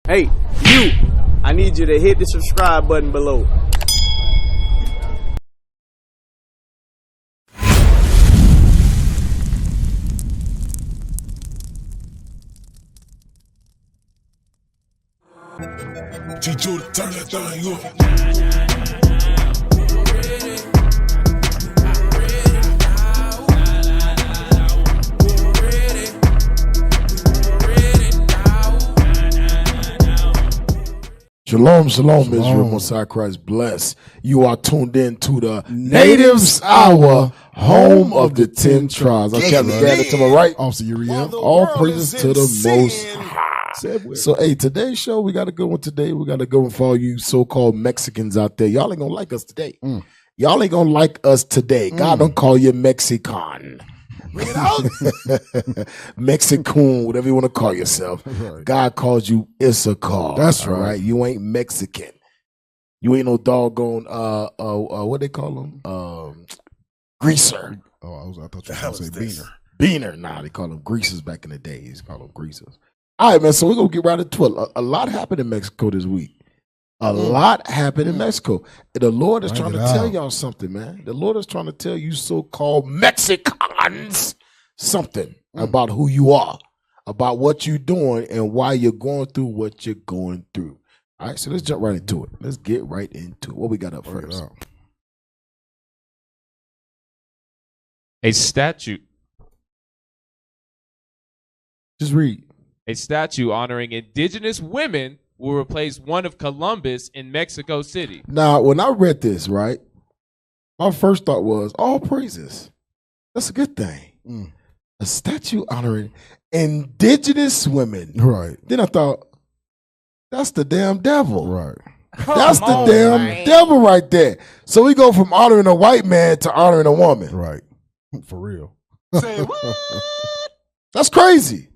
Hey, you! I need you to hit the subscribe button below. Teach you to turn that thing up. Shalom, shalom, Israel, Messiah Christ bless. You are tuned in to the Natives Hour, home of the 10 tribes. I'm Captain Daddy to my right. Officer Uriel. All praises to the Most High. So, hey, today's show, we got a good one today. We got a good one for all you so-called Mexicans out there. Y'all ain't gonna like us today. Y'all ain't gonna like us today. God don't call you Mexican. Bring it out. Mexican, whatever you want to call yourself. Right. God calls you Issachar. That's right. You ain't Mexican. You ain't no doggone what they call them? Greaser. Oh, I thought you were going to say beaner. Beaner. Nah, they call them greasers back in the day. They call them greasers. All right, man. So we're gonna get right into it. A lot happened in Mexico this week. A lot happened in Mexico. The Lord is trying to tell y'all something, man. The Lord is trying to tell you so-called Mexicans something about who you are, about what you're doing, and why you're going through what you're going through. All right, so let's jump right into it. Let's get right into it. What we got up first? A statue. Just read. A statue honoring indigenous women will replace one of Columbus in Mexico City. Now, when I read this, right, my first thought was, all praises. That's a good thing. A statue honoring indigenous women. Right. Then I thought, that's the damn devil. Right. That's the damn devil right there. So we go from honoring a white man to honoring a woman. Right. For real. Say what? That's crazy.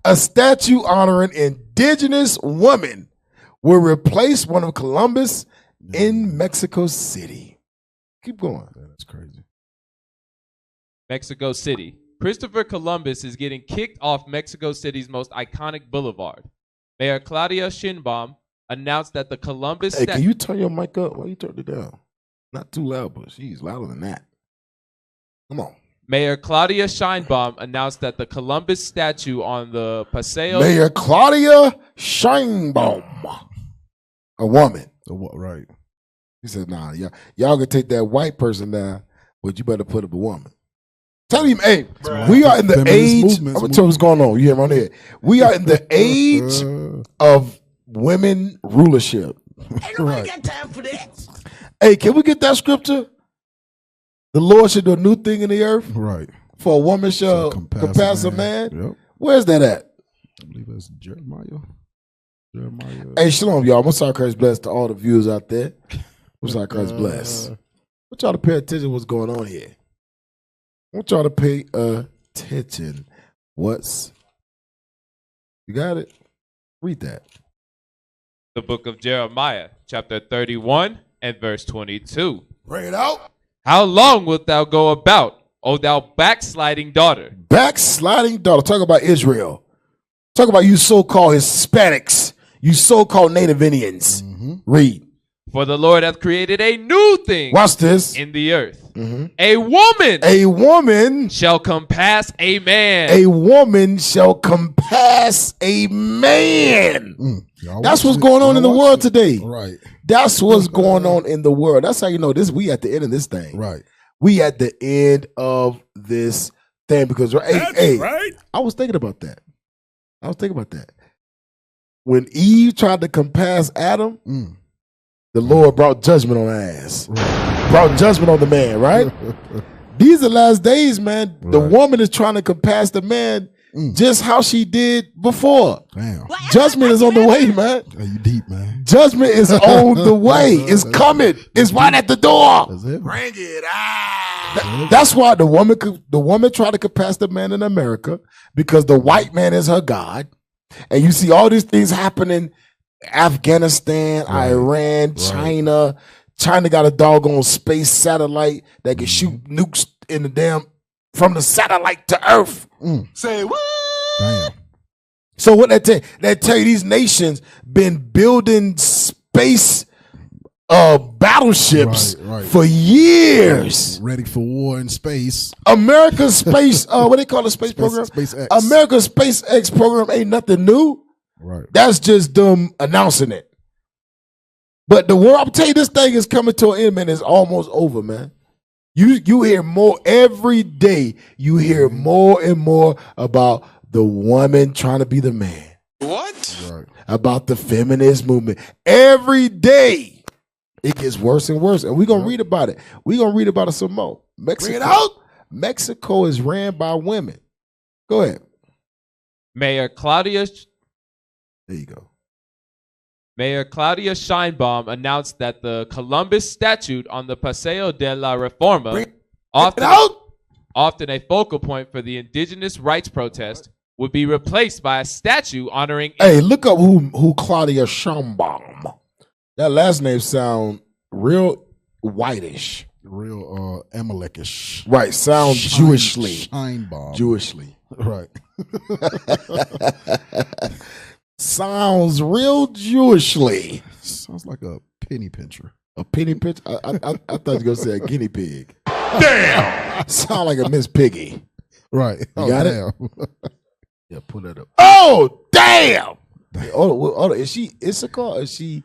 A statue honoring indigenous women will replace one of Columbus in Mexico City. Keep going. That's crazy. Mexico City. Christopher Columbus is getting kicked off Mexico City's most iconic boulevard. Mayor Claudia Sheinbaum announced that the Columbus Hey, can you turn your mic up? Why you turn it down? Not too loud, but she's louder than that. Come on. Mayor Claudia Sheinbaum announced that the Columbus statue on the Paseo... Mayor Claudia Sheinbaum. A woman. Right. He said, nah, y'all can take that white person down, but you better put up a woman. Tell him, hey, we are in the age... I'm going to tell you what's going on. You hear me on here. We are in the age of women rulership. Ain't nobody got time for that. Hey, can we get that scripture? The Lord should do a new thing in the earth. Right. For a woman shall compass a man. Yep. Where's that at? I believe that's Jeremiah. Hey, shalom, y'all. Messiah Christ bless to all the viewers out there. Messiah Christ bless. I want y'all to pay attention to what's going on here. I want y'all to pay attention. You got it? Read that. The book of Jeremiah, chapter 31 and verse 22. Bring it out. How long wilt thou go about, O thou backsliding daughter? Backsliding daughter. Talk about Israel. Talk about you so-called Hispanics. You so-called Native Indians. Read. For the Lord hath created a new thing. Watch this. In the earth. A woman. A woman shall compass a man. A woman shall compass a man. That's what's going on in the world today. Right. That's what's going on in the world. That's how you know this. We at the end of this thing. Right. We at the end of this thing because Right. I was thinking about that. When Eve tried to compass Adam, the Lord brought judgment on her ass. Right. Brought judgment on the man, right? These are last days, man. Right. The woman is trying to compass the man just how she did before. Damn. Judgment is on the way, man. Hey, you deep, man. Judgment is on the way. It's coming. It's right at the door. That's it. Bring it out. That's why the woman tried to compass the man in America because the white man is her God. And you see all these things happening. Afghanistan, Iran, China. China got a doggone space satellite that can shoot nukes in the damn from the satellite to Earth. Say what? Damn. So what that tell you these nations been building space battleships Right. for years. Ready for war in space. America's space, what they call the space program? SpaceX. America's SpaceX program ain't nothing new. Right. That's just them announcing it. But the world, I'm telling you, this thing is coming to an end, man. It's almost over, man. You hear more every day. You hear more and more about the woman trying to be the man. What? Right. About the feminist movement. Every day, it gets worse and worse. And we're going to read about it. We're going to read about it some more. Mexico is ran by women. Go ahead. Mayor Claudia There you go. Sheinbaum announced that the Columbus statute on the Paseo de la Reforma, often a focal point for the indigenous rights protest, would be replaced by a statue honoring. Hey, look up who Claudia Sheinbaum. That last name sound real whitish. Real Amalekish. Right, sound Jewishly. Sheinbaum. Jewishly. Right. Sounds real Jewishly. Sounds like a penny pincher. A penny pinch? I thought you were going to say a guinea pig. Damn! Sound like a Miss Piggy. Right. You got it? Yeah, pull that up. Oh, damn! Hold on. Is she Issachar or is she...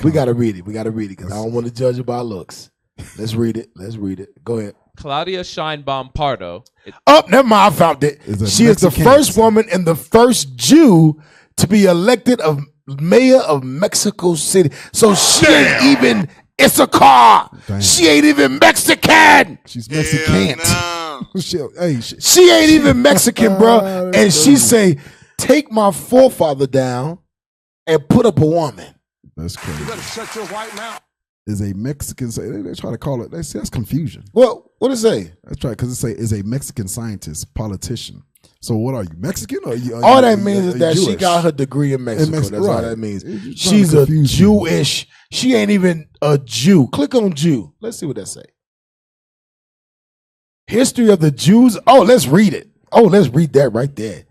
We got to read it. We got to read it because I don't want to judge her by looks. Let's read it. Go ahead. Claudia Sheinbaum Pardo. Never mind. I found it. She is the first woman and the first Jew to be elected of mayor of Mexico City. So she ain't even Issachar. Damn. She ain't even Mexican. She's Mexican. She ain't even Mexican, bro. And she say, take my forefather down and put up a woman. That's crazy. You better shut your white mouth. Is a Mexican, they try to call it, they say that's confusion. What it say? That's right, because it say is a Mexican scientist, politician. So what are you, Mexican? Or all that means is that Jewish? she got her degree in Mexico. That's all right. that means. She's a Jewish. She ain't even a Jew. Click on Jew. Let's see what that say. History of the Jews. Oh, let's read it. Oh, let's read that right there.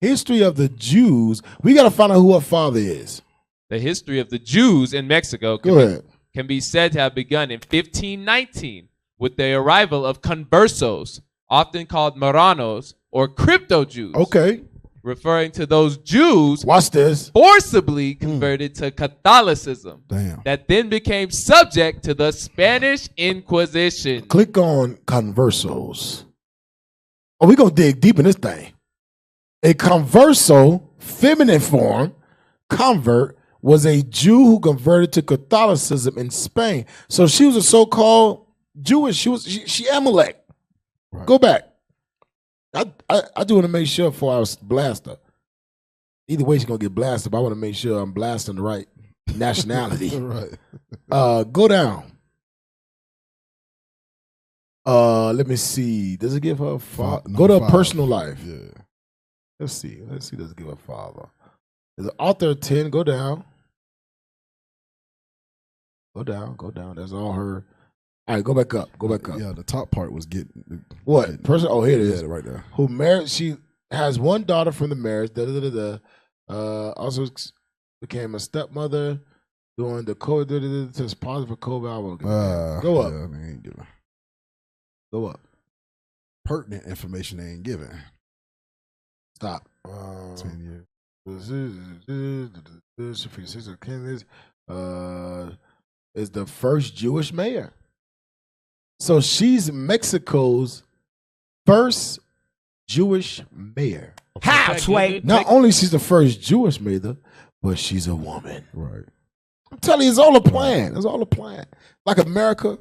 History of the Jews. We got to find out who her father is. The history of the Jews in Mexico can be said to have begun in 1519 with the arrival of conversos, often called Marranos or crypto Jews. Okay. Referring to those Jews watch this forcibly converted to Catholicism. Damn. That then became subject to the Spanish Inquisition. Click on conversos. Oh, we're going to dig deep in this thing. A converso, feminine form, convert, was a Jew who converted to Catholicism in Spain. So she was a so-called Jewish. She Amalek. Right. Go back. I do want to make sure before I blast her. Either way, she's gonna get blasted. But I want to make sure I'm blasting the right nationality. Right. Go down. Let me see. Does it give her father? Go to her personal life. Yeah. Let's see. Does it give her father? There's an author of 10. Go down. Go down. That's all her. All right, go back up. Yeah, the top part was getting what person? Oh, here it is, right there. Who married? She has one daughter from the marriage. Also became a stepmother during the COVID. Test positive for COVID. Go up. Yeah, they ain't giving. Go up. Pertinent information they ain't giving. Stop. 10 years. Is the first Jewish mayor. So she's Mexico's first Jewish mayor. How, Sway? Not only she's the first Jewish mayor, but she's a woman. Right. I'm telling you, it's all a plan. It's all a plan. Like America,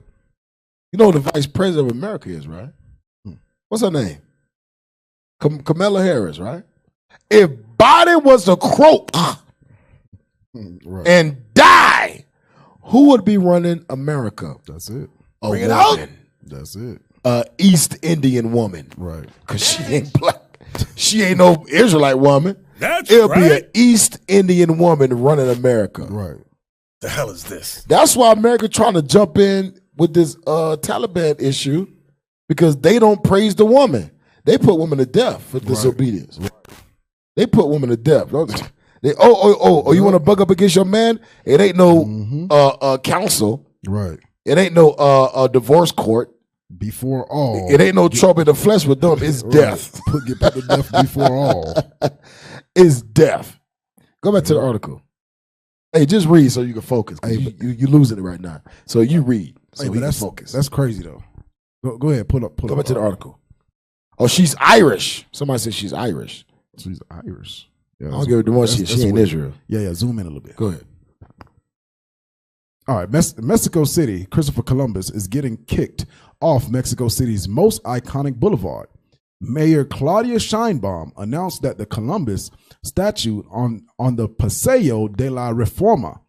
you know who the vice president of America is, right? What's her name? Kamala Harris, right? If Biden was to croak and die, who would be running America? That's it. Bring it out. That's it. East Indian woman. Right. Because she ain't black. She ain't no Israelite woman. It'll be an East Indian woman running America. Right. The hell is this? That's why America trying to jump in with this Taliban issue because they don't praise the woman. They put women to death for disobedience. Right. They put women to death. Don't they? You want to bug up against your man? It ain't no counsel. Right. It ain't no divorce court. Before all. It ain't no trouble in the flesh with them. It's death. Get put to death before all. It's death. Go back to the article. Hey, just read so you can focus. Hey, you losing it right now. So you read so we can focus. That's crazy though. Go ahead, pull up. Go back to the article. Oh, she's Irish. Somebody said she's Irish. She's Irish. Yeah, I don't give her the one she in Israel. Yeah, zoom in a little bit. Go ahead. All right, Mexico City, Christopher Columbus is getting kicked off Mexico City's most iconic boulevard. Mayor Claudia Sheinbaum announced that the Columbus statue on the Paseo de la Reforma,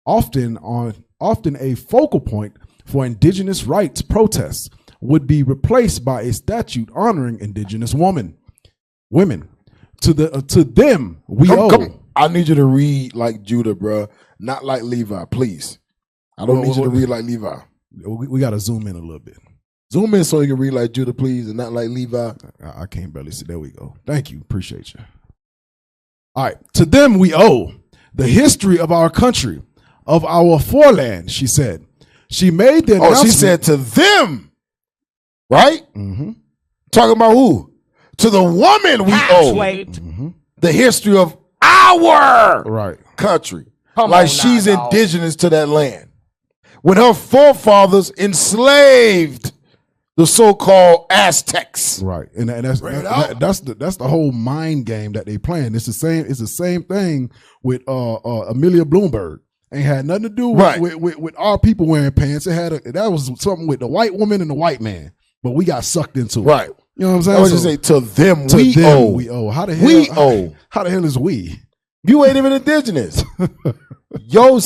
often a focal point for indigenous rights protests, would be replaced by a statue honoring indigenous women. To them we owe. I need you to read like Judah, bro, not like Levi, please. I don't need you to read like Levi. We got to zoom in a little bit. Zoom in so you can read like Judah, please, and not like Levi. I can't barely see. There we go. Thank you. Appreciate you. All right. To them we owe the history of our country, of our foreland, she said. She made the announcement. She said to them, right? Mm-hmm. Talking about who? To the woman we owe the history of our country. Like she's indigenous to that land. When her forefathers enslaved the so-called Aztecs, right? And that's the whole mind game that they playing. It's the same thing with Amelia Bloomberg. Ain't had nothing to do with our people wearing pants. That was something with the white woman and the white man, but we got sucked into it. Right. You know what I'm saying? I was just say to them we owe. How the hell? How the hell is we? You ain't even indigenous. Your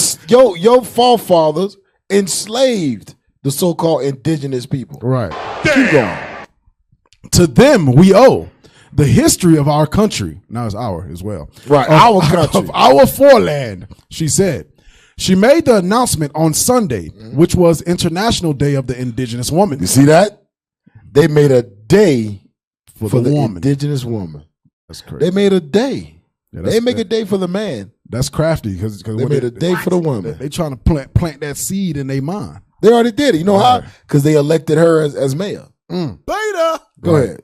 forefathers enslaved the so-called indigenous people. Right. Keep going. To them we owe the history of our country. Now it's our as well. Right. Our country. Of our foreland, she said. She made the announcement on Sunday, which was International Day of the Indigenous Woman. You see that? They made a day for the indigenous woman. That's crazy. They made a day. Yeah, they make a day for the man. That's crafty because they made a day for the woman. They trying to plant that seed in their mind. They already did it. You know how? Because they elected her as mayor. Beta. Go ahead.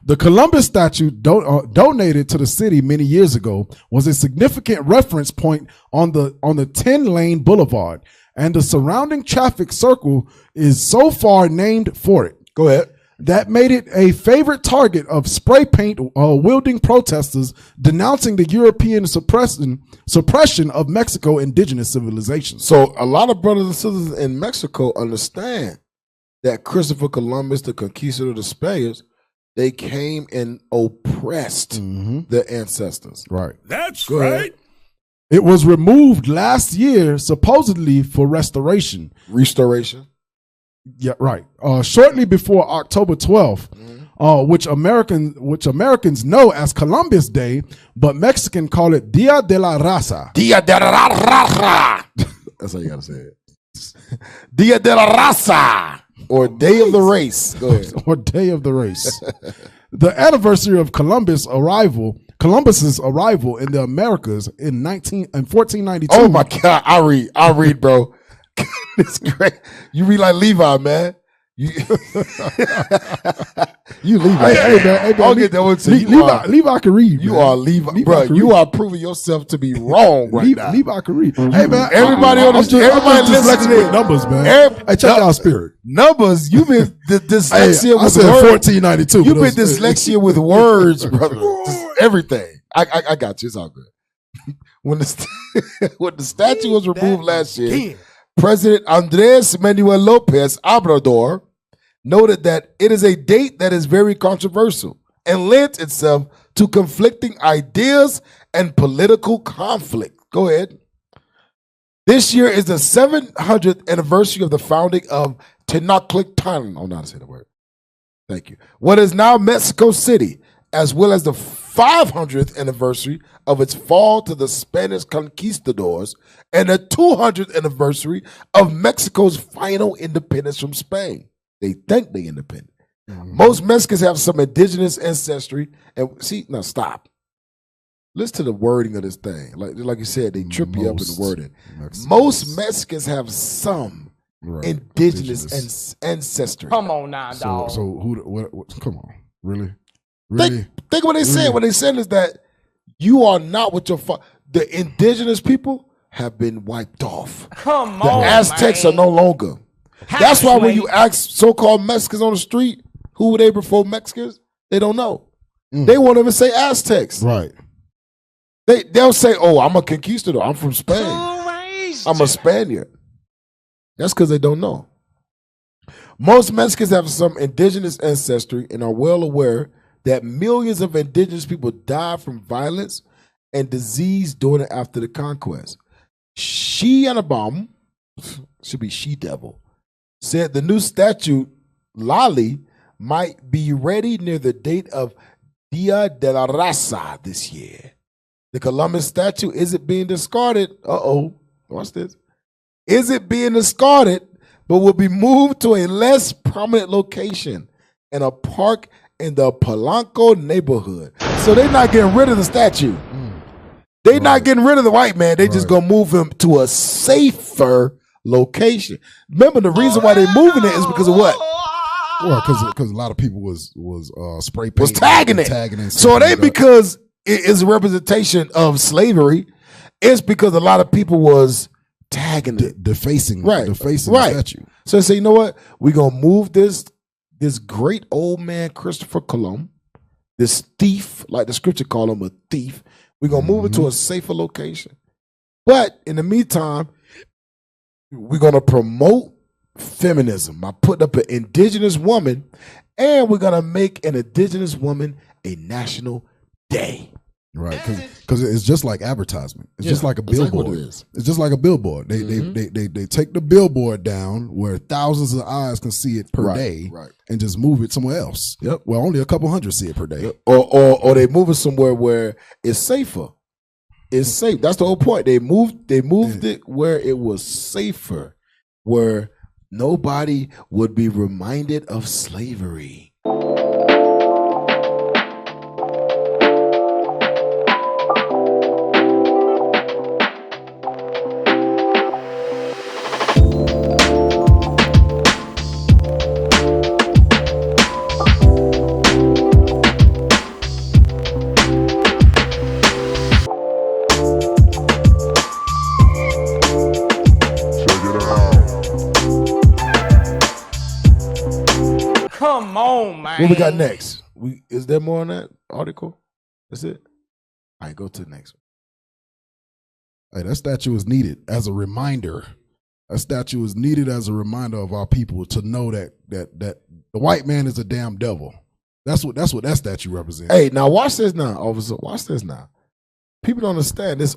The Columbus statue donated to the city many years ago was a significant reference point on the 10-lane boulevard, and the surrounding traffic circle is so far named for it. Go ahead. That made it a favorite target of spray paint wielding protesters denouncing the European suppression of Mexico indigenous civilizations. So a lot of brothers and sisters in Mexico understand that Christopher Columbus, the conquistador of the Spaniards, they came and oppressed their ancestors. Right. That's Go right. ahead. It was removed last year, supposedly for restoration. Restoration. Yeah, right. Shortly before October 12th, which Americans know as Columbus Day, but Mexicans call it Dia de la Raza. Dia de la Raza. That's how you gotta say it. Dia de la Raza, or Day of the Race. Go ahead. Or Day of the Race. The anniversary of Columbus's arrival in the Americas in 1492. Oh my God! I read, bro. It's great. You read like Levi, man. You Levi. Hey, man. I'll get that one to you. Levi can read. You are Levi, bro. You are proving yourself to be wrong right now. Levi can read. Hey, man. Everybody on the everybody listening with numbers, man. Hey, check out Spirit. Numbers. You've been dyslexia with I said 1492. You've been dyslexia with words, brother. Just everything. I got you. It's all good. When the statue was removed last year, President Andres Manuel Lopez Obrador noted that it is a date that is very controversial and lends itself to conflicting ideas and political conflict. Go ahead. This year is the 700th anniversary of the founding of Tenochtitlan. I don't know how to say the word. Thank you. What is now Mexico City, as well as the 500th anniversary of its fall to the Spanish conquistadors and the 200th anniversary of Mexico's final independence from Spain. They think they're independent. Most Mexicans have some indigenous ancestry. And see, now stop. Listen to the wording of this thing. Like you said, they trip you up in the wording. Most Mexicans have some indigenous ancestry. Come on now, dog. So what? Come on, really? Think what they said. What they said is that you are not what your the indigenous people have been wiped off. Come the on, Aztecs man. are no longer. That's why when you ask so-called Mexicans on the street, who were they before Mexicans? They don't know. They won't even say Aztecs. Right. They'll say, "Oh, I'm a conquistador. I'm from Spain. I'm a Spaniard." That's because they don't know. Most Mexicans have some indigenous ancestry and are well aware that millions of indigenous people died from violence and disease during and after the conquest. She-Anabam, should be she-devil, said the new statute, Lali, might be ready near the date of Dia de la Raza this year. The Columbus statue, is it being discarded? Watch this. Is it being discarded, but will be moved to a less prominent location in a park in the Polanco neighborhood? So they're not getting rid of the statue. They're not getting rid of the white man. They just gonna move him to a safer location. Remember, the reason why they're moving it is because of what? Well, because a lot of people was spray painting, was tagging it. So it ain't because it is a representation of slavery. It's because a lot of people was tagging it, defacing the statue. So they say, you know what? We're gonna move this great old man Christopher Columb, this thief, like the scripture call him a thief. We're gonna move it to a safer location. But in the meantime, we're gonna promote feminism by putting up an indigenous woman, and we're gonna make an indigenous woman a national day. Right, because it's just like advertisement. It's just like a billboard. Exactly what it is. It's just like a billboard. They take the billboard down where thousands of eyes can see it per day, and just move it somewhere else. Yep. Well, only a couple hundred see it per day. Or they move it somewhere where it's safer. It's safe. That's the whole point. They moved it where it was safer, where nobody would be reminded of slavery. Come on, man. What we got next? Is there more on that article? That's it? All right, go to the next one. Hey, that statue is needed as a reminder. That statue is needed as a reminder of our people to know that the white man is a damn devil. That's what that statue represents. Hey, now watch this now, officer. Watch this now. People don't understand it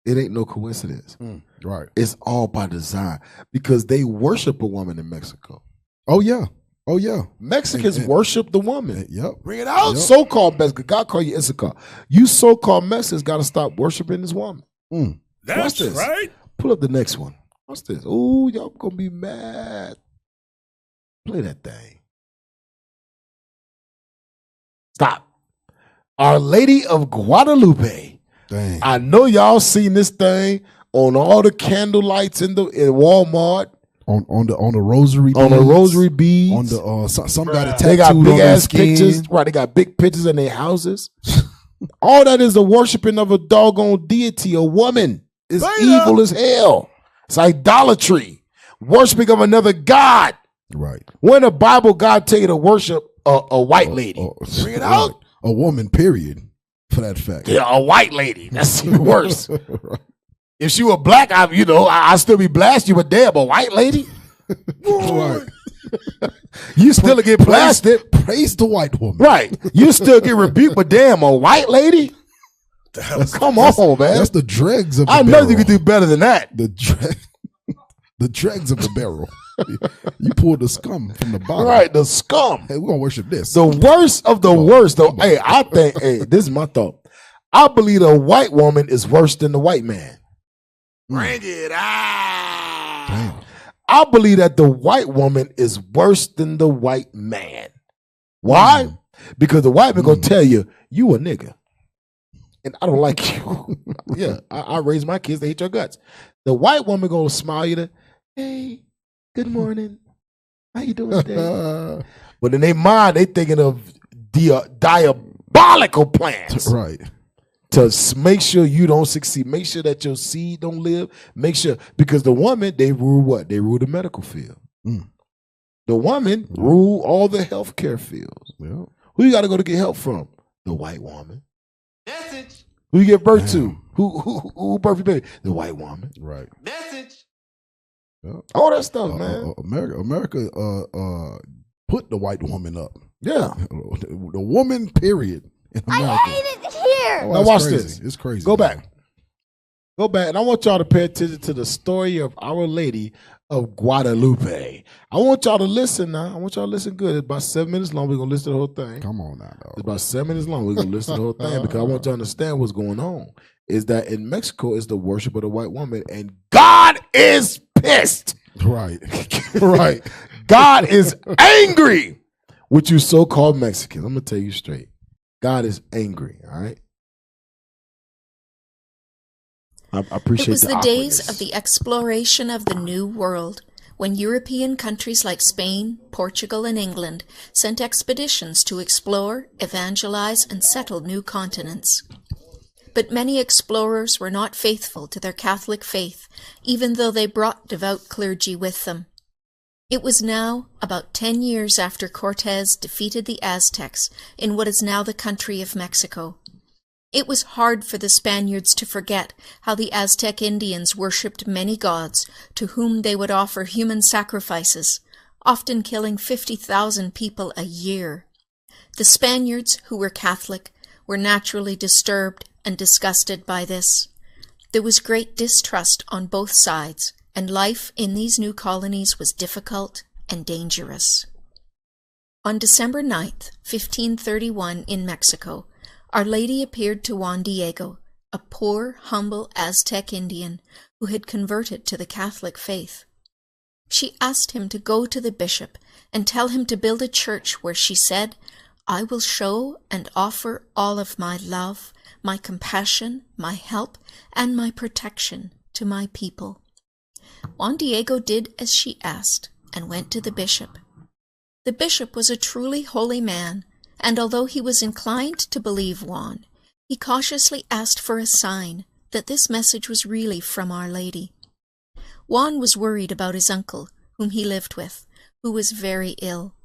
ain't no coincidence. Right. It's all by design because they worship a woman in Mexico. Oh yeah. Mexicans worship the woman. Yep. Bring it out. Yep. So-called Mexicans. God call you Issachar. You so-called Mexicans got to stop worshiping this woman. That's right. Pull up the next one. What's this? Oh, y'all gonna be mad. Play that thing. Stop. Our Lady of Guadalupe. Dang. I know y'all seen this thing on all the candle lights in Walmart. On the rosary beads. On the rosary beads. On the some got a tattooed they got big on ass their skin. pictures. Right, they got big pictures in their houses. All that is the worshiping of a doggone deity, a woman. It's evil as hell. It's idolatry. Worshiping of another god. Right. When the Bible, God tell you to worship a white lady. Bring it out. A woman, period, for that fact. Yeah, a white lady. That's even worse. Right. If she were black, I'd still be blasting you, but damn, a white lady? Right. You still get blasted. Praise the white woman. Right. You still get rebuked, but damn, a white lady? Come on, man. That's the dregs of the barrel. I know you can do better than that. The dregs of the barrel. You pulled the scum from the bottom. Right, the scum. Hey, we're going to worship this. The worst of the worst, though. Hey, I think, this is my thought. I believe a white woman is worse than the white man. Bring it out. Damn. I believe that the white woman is worse than the white man. Why? Because the white man gonna tell you a nigga. and I don't like you. Yeah, I raise my kids to hate your guts. The white woman gonna smile you to, hey, good morning. How you doing today? But in their mind, they thinking of diabolical plans. Right. To make sure you don't succeed. Make sure that your seed don't live. Make sure, because the woman, they rule what? They rule the medical field. The woman rule all the healthcare fields. Yeah. Who you got to go to get help from? The white woman. Message. Who you give birth to? Who birth your baby? The white woman. Right. Message. Yeah. All that stuff, man. America put the white woman up. Yeah. The woman, period, in America. I hate it here. Oh, Now watch crazy. this. It's crazy. Go man. back. Go back. And I want y'all to pay attention to the story of Our Lady of Guadalupe. I want y'all to listen now. I want y'all to listen good. It's about 7 minutes long. We're going to listen to the whole thing. Come on now, It's dog. about 7 minutes long. We're going to listen to the whole thing because I want y'all to understand what's going on. Is that in Mexico is the worship of the white woman, and God is pissed. Right. Right. God is angry with you so-called Mexicans. I'm going to tell you straight. God is angry, all right? I appreciate It was the days awkwardness. of the exploration of the New World, when European countries like Spain, Portugal, and England sent expeditions to explore, evangelize, and settle new continents. But many explorers were not faithful to their Catholic faith, even though they brought devout clergy with them. It was now about 10 years after Cortés defeated the Aztecs in what is now the country of Mexico. It was hard for the Spaniards to forget how the Aztec Indians worshipped many gods to whom they would offer human sacrifices, often killing 50,000 people a year. The Spaniards, who were Catholic, were naturally disturbed and disgusted by this. There was great distrust on both sides, and life in these new colonies was difficult and dangerous. On December 9th, 1531, in Mexico, Our Lady appeared to Juan Diego, a poor, humble Aztec Indian who had converted to the Catholic faith. She asked him to go to the bishop and tell him to build a church where, she said, I will show and offer all of my love, my compassion, my help, and my protection to my people. Juan Diego did as she asked and went to the bishop. The bishop was a truly holy man, and although he was inclined to believe Juan, he cautiously asked for a sign that this message was really from Our Lady. Juan was worried about his uncle, whom he lived with, who was very ill.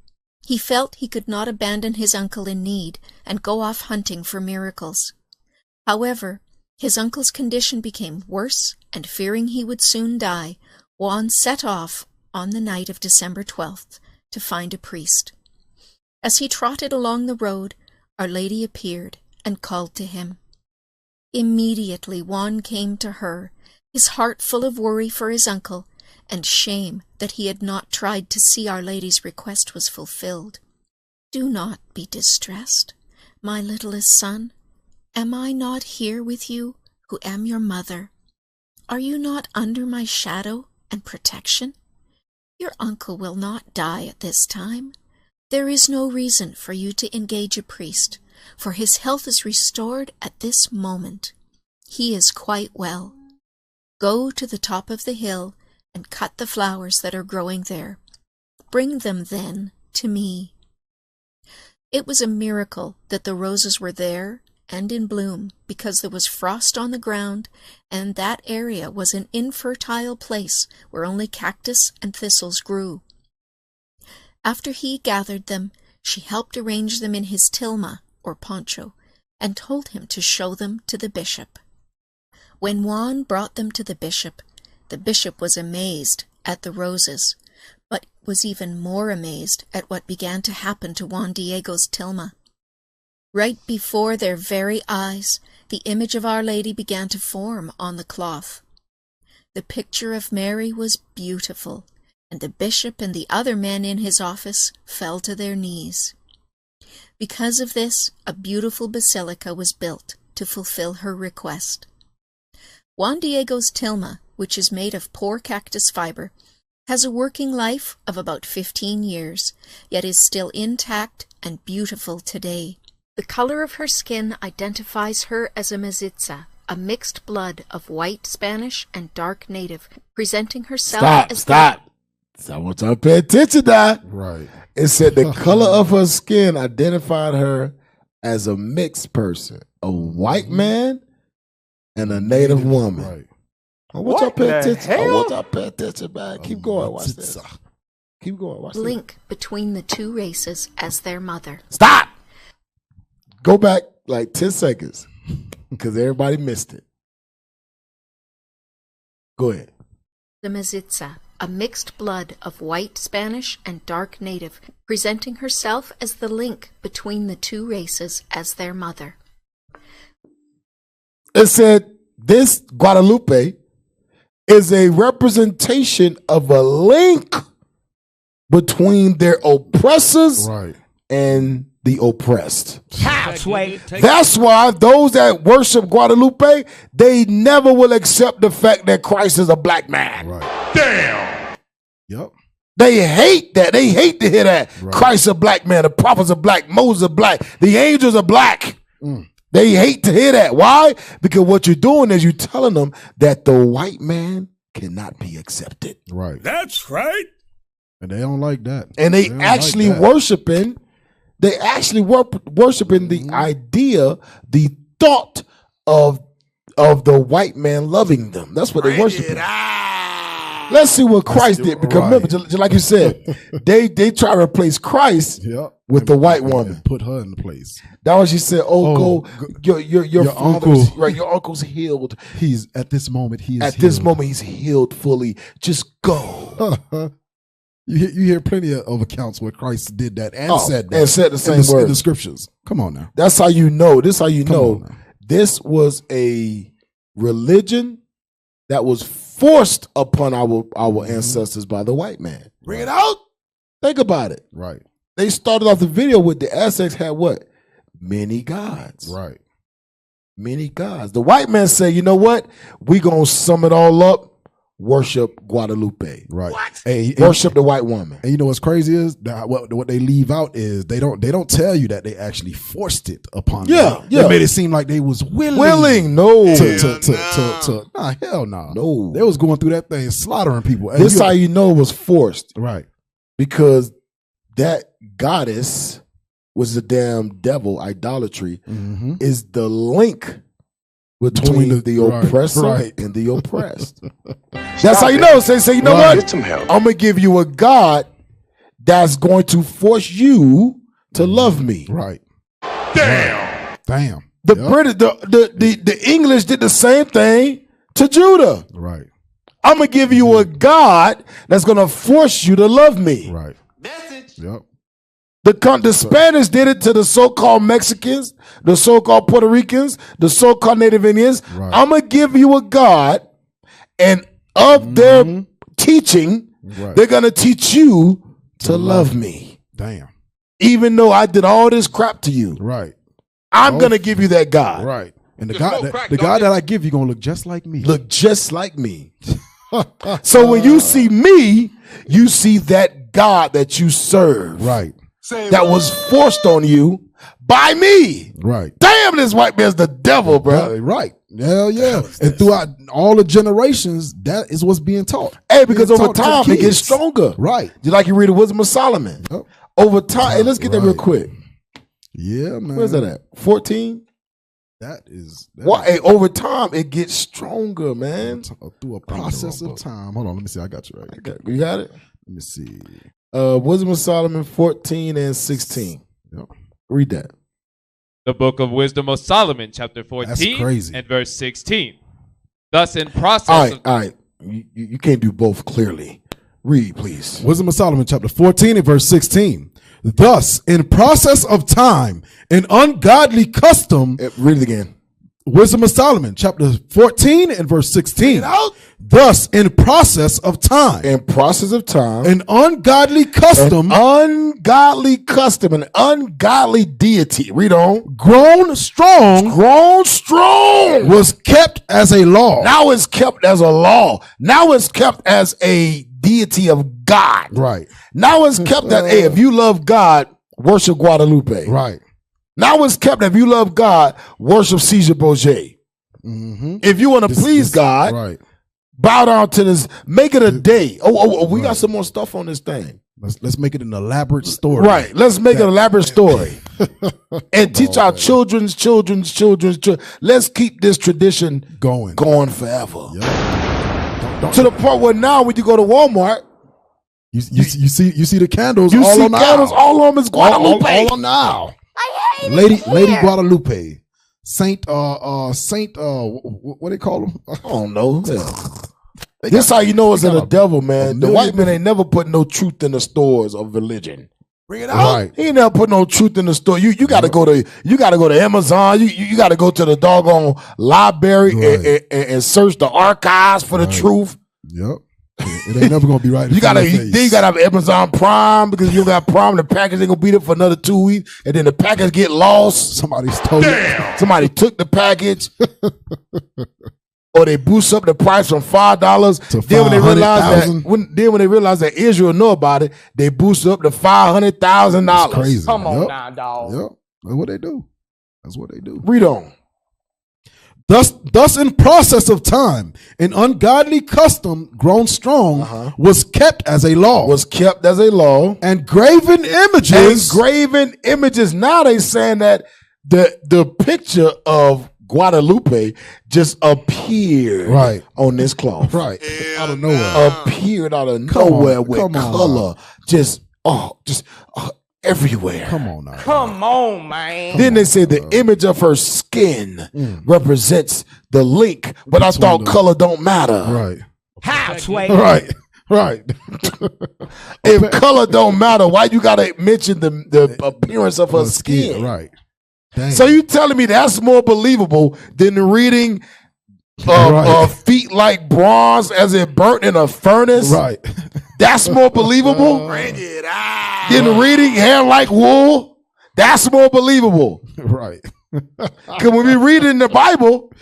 He felt he could not abandon his uncle in need and go off hunting for miracles. However, his uncle's condition became worse, and fearing he would soon die, Juan set off on the night of December 12th to find a priest. As he trotted along the road, Our Lady appeared and called to him. Immediately Juan came to her, his heart full of worry for his uncle, and shame that he had not tried to see Our Lady's request was fulfilled. Do not be distressed, my littlest son. Am I not here with you, who am your mother? Are you not under my shadow and protection? Your uncle will not die at this time. There is no reason for you to engage a priest, for his health is restored at this moment. He is quite well. Go to the top of the hill and cut the flowers that are growing there. Bring them then to me. It was a miracle that the roses were there and in bloom, because there was frost on the ground, and that area was an infertile place where only cactus and thistles grew. After he gathered them, she helped arrange them in his tilma, or poncho, and told him to show them to the bishop. When Juan brought them to the bishop was amazed at the roses, but was even more amazed at what began to happen to Juan Diego's tilma. Right before their very eyes, the image of Our Lady began to form on the cloth. The picture of Mary was beautiful, and the bishop and the other men in his office fell to their knees. Because of this, a beautiful basilica was built to fulfill her request. Juan Diego's tilma, which is made of poor cactus fiber, has a working life of about 15 years, yet is still intact and beautiful today. The color of her skin identifies her as a mestiza, a mixed blood of white Spanish and dark native, presenting herself as Stop. So I want y'all to pay attention now. Right. It said the color of her skin identified her as a mixed person, a white man and a native woman. Right. I want y'all to pay attention. I hell? want y'all to pay attention, man. Keep going. Watch this. Keep going. Watch this. link between the two races as their mother. Stop. Go back like 10 seconds because everybody missed it. Go ahead. The mestiza, a mixed blood of white Spanish and dark native, presenting herself as the link between the two races as their mother. It said this Guadalupe is a representation of a link between their oppressors Right. and the oppressed. How, Sway? That's why those that worship Guadalupe, they never will accept the fact that Christ is a black man. Right. Damn! Yep. They hate that. They hate to hear that. Right. Christ is a black man, the prophets are black, Moses is black, the angels are black. They hate to hear that. Why? Because what you're doing is you're telling them that the white man cannot be accepted. Right. That's right. And they don't like that. And they don't actually like that. worshiping the idea, the thought of the white man loving them. That's what they worshiping. Let's see what Christ did. Because Right. remember, just like you said, they try to replace Christ Yep. with the white woman. And put her in the place. That was she said, Oh, your uncle. father's right, your uncle's healed. He's at this moment. He is At this healed. moment, he's healed fully. Just go. You hear plenty of accounts where Christ did that and said that and said the same in word. in the scriptures. Come on now. That's how you know. This how you Come know. on now. This was a religion that was forced upon our ancestors by the white man. Bring it out. Think about it. Right. They started off the video with the Aztecs had what? Many gods. Right. Many gods. The white man said, you know what? We gonna sum it all up. Worship Guadalupe. Right. What? Hey, Worship the white woman. And you know what's crazy is that what they leave out is they don't tell you that they actually forced it upon them. Yeah. They made it seem like they was willing. No. Nah, hell no. No. They was going through that thing, slaughtering people. And This how you know it was forced. right. Because that goddess was the damn devil, idolatry, Mm-hmm. is the link between the right, oppressor right. and the oppressed. That's how you know. Say, you know Right. what? Get some help. I'm gonna give you a God that's going to force you to love me. Right. Damn! Damn. The Yep. British, the English did the same thing to Judah. Right. I'm gonna give you a God that's gonna force you to love me. Right. Yep. The Spanish did it to the so-called Mexicans, the so-called Puerto Ricans, the so-called Native Indians. Right. I'm gonna give you a God, and of their teaching, Right. they're gonna teach you to love me, Damn. even though I did all this crap to you. Right. I'm gonna give you that God. Right. And the God that I give you gonna look just like me. Look just like me. So when you see me, you see that God that you serve. Right. That was forced on you by me. Right. Damn, this white man's the devil, bro. Right. Hell yeah. And throughout all the generations, that is what's being taught. Hey, because Being over taught to time it kids. gets stronger. Right. Just like you read the Wisdom of Solomon. Yep. Over time, hey, let's get that real Right. quick. Yeah, man. Where's that at? 14? That is Hey, over time it gets stronger, man. through a process of time. Hold on, let me see. I got you right. You got it? Let me see. Wisdom of Solomon 14 and 16. Yep. Read that. The book of Wisdom of Solomon, chapter 14 crazy. and verse 16. Thus in process All of right, all right. You can't do both clearly. Read, please. Wisdom of Solomon, chapter 14 and verse 16. Thus, in process of time, an ungodly custom. Read it again. Wisdom of Solomon, chapter 14 and verse 16. Thus, in process of time, In process of time, an ungodly custom, an ungodly deity. Read on. grown strong, Was was kept as a law. now it's kept as a law. Now it's kept as a deity of God. Right, Now it's kept that hey, if you love God, worship Guadalupe. right. Now it's kept. If you love God, worship Caesar Borgia. If you want to please God, right. bow down to this. Make it a day. We got some more stuff on this thing. Let's make it an elaborate story. Right. Let's make an elaborate story and teach our children's children. Let's keep this tradition going forever. Yep. To the point where now, when you go to Walmart, you see the candles. You all see on candles now. all on Miss Guadalupe. All on now. I hate Lady it here. Guadalupe, Saint what they call them? I don't know. This how you know it's in the devil, man. The white man ain't never put no truth in the stores of religion. Bring it out. Right. He ain't never put no truth in the store. You gotta go to Amazon. You gotta go to the doggone library and search the archives for the truth. Yep. It ain't never gonna be right. You gotta have Amazon Prime, because if you got Prime, the package ain't gonna be there for another 2 weeks, and then the package get lost. Somebody stole it. Somebody took the package. Or they boost up the price from $5 to then when they realize that Israel know about it, they boost up to $500,000. Crazy. Come on now, dog. Yep. That's what they do. That's what they do. Read on. Thus, in process of time, an ungodly custom grown strong was kept as a law. And graven images. Now they saying that the picture of Guadalupe just appeared on this cloth. Right. Out of nowhere. Appeared out of nowhere with color. Just everywhere. Come on now. Come on, man. Then they say the image of her skin represents the link, but I thought color don't matter. Right. How, Sway? Right. If color don't matter, why you gotta mention the appearance of her skin? Right. Dang. So you telling me that's more believable than reading feet like bronze as it burnt in a furnace? Right. That's more believable than reading hair like wool? That's more believable. Right. Because when we read it in the Bible,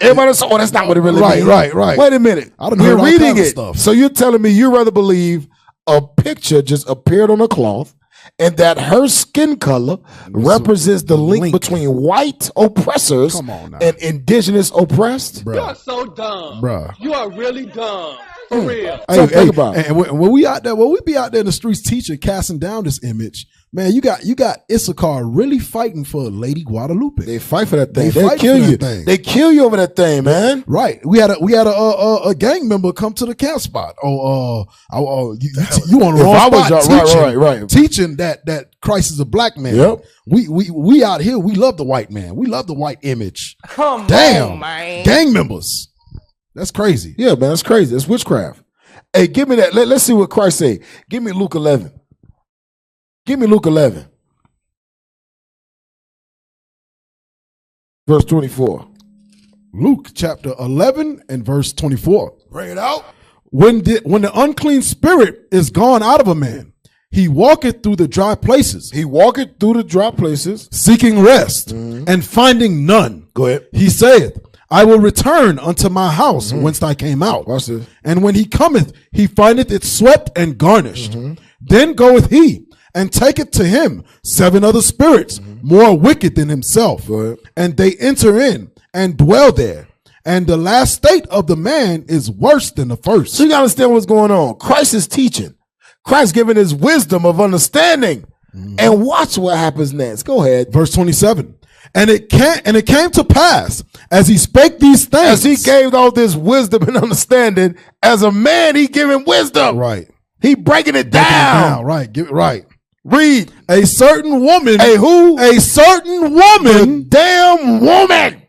everybody says, that's not what it really means. Right. Wait a minute. We're reading it. So you're telling me you rather believe a picture just appeared on a cloth and that her skin color represents the link between white oppressors and indigenous oppressed? Bruh. You are so dumb. Bruh. You are really dumb. For real. So think about it. And when we out there, when we be out there in the streets teaching, casting down this image, man, you got Issachar really fighting for Lady Guadalupe. They fight for that thing. They fight kill for you. that thing. They kill you over that thing, man. Right. We had a gang member come to the camp spot. You on the wrong spot. Teaching that Christ is a black man. Yep. We out here. We love the white man. We love the white image. Come on, man. Gang members. That's crazy. Yeah, man, that's crazy. It's witchcraft. Hey, give me that. Let's see what Christ say. Give me Luke 11. Give me Luke 11. Verse 24. Luke chapter 11 and verse 24. Bring it out. When the unclean spirit is gone out of a man, he walketh through the dry places. Seeking rest and finding none. Go ahead. He saith, I will return unto my house whence I came out. Watch this. And when he cometh, he findeth it swept and garnished. Then goeth he and taketh to him 7 other spirits more wicked than himself. And they enter in and dwell there. And the last state of the man is worse than the first. So you gotta understand what's going on. Christ is teaching. Christ giving his wisdom of understanding. And watch what happens next. Go ahead. Verse 27. And it came to pass as he spake these things. As he gave all this wisdom and understanding, as a man, he giving wisdom. Right. He breaking it down. Right. Give it right. Read. A certain woman. A who? A certain woman. Damn woman.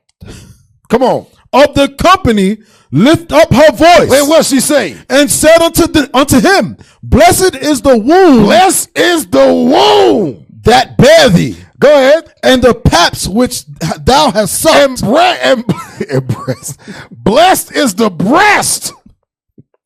Come on. Of the company lift up her voice. Wait, what she say? And said unto him, Blessed is the womb. Blessed is the womb that bare thee. Go ahead. And the paps which thou hast sucked. And breast. Blessed is the breast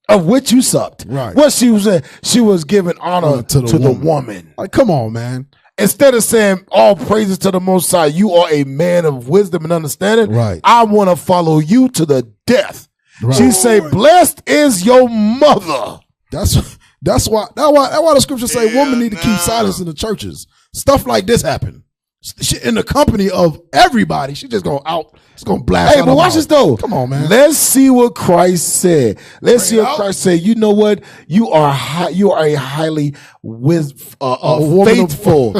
of which you sucked. Right. What she was saying, she was giving honor to the woman. Like, come on, man. Instead of saying all praises to the Most High, you are a man of wisdom and understanding. Right. I want to follow you to the death. Right. She say, blessed is your mother. That's why the scriptures say women need to keep silence in the churches. Stuff like this happen. She, in the company of everybody, she just gonna blast. Hey, out but her watch mouth. this though. Come on, man. Let's see what Christ said. Let's see Bring it what out. Christ said. You know what? You are a highly faithful,